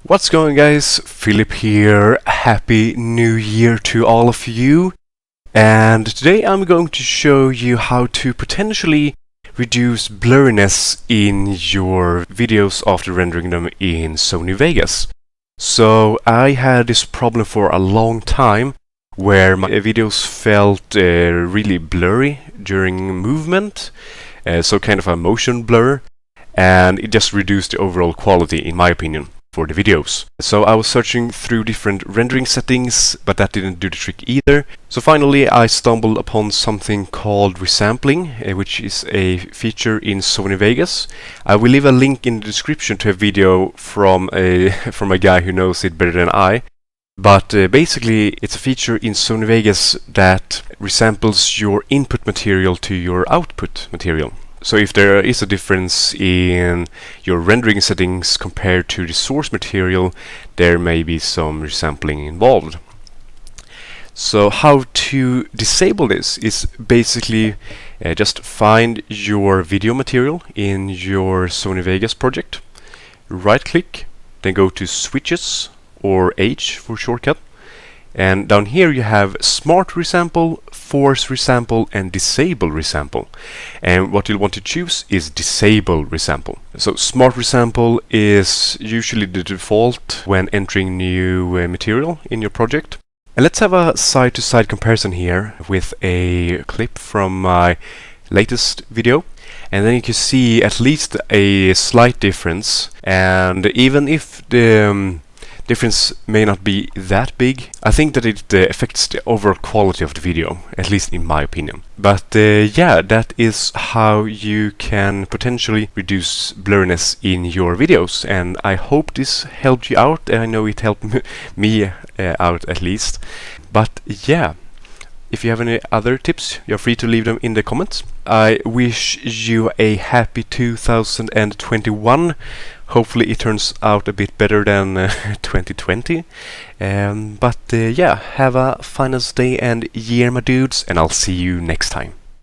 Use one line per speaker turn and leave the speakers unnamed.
What's going, guys? Filip here. Happy New Year to all of you. And today I'm going to show you how to potentially reduce blurriness in your videos after rendering them in Sony Vegas. So I had this problem for a long time where my videos felt really blurry during movement, so kind of a motion blur, and it just reduced the overall quality, in my opinion, for the videos. So I was searching through different rendering settings, but that didn't do the trick either. So finally I stumbled upon something called Resampling, which is a feature in Sony Vegas. I will leave a link in the description to a video from a guy who knows it better than I. But basically it's a feature in Sony Vegas that resamples your input material to your output material. So if there is a difference in your rendering settings compared to the source material, there may be some resampling involved. So how to disable this is basically just find your video material in your Sony Vegas project, right click, then go to switches, or H for shortcut. And down here you have Smart Resample, Force Resample and Disable Resample. And what you'll want to choose is Disable Resample. So Smart Resample is usually the default when entering new material in your project. And let's have a side-to-side comparison here with a clip from my latest video. And then you can see at least a slight difference. And even if the difference may not be that big, I think that it affects the overall quality of the video, at least in my opinion. But yeah, that is how you can potentially reduce blurriness in your videos, and I hope this helped you out, and I know it helped me out at least. But yeah, if you have any other tips, you're free to leave them in the comments. I wish you a happy 2021. Hopefully it turns out a bit better than 2020. But yeah, have a finest day and year, my dudes, and I'll see you next time.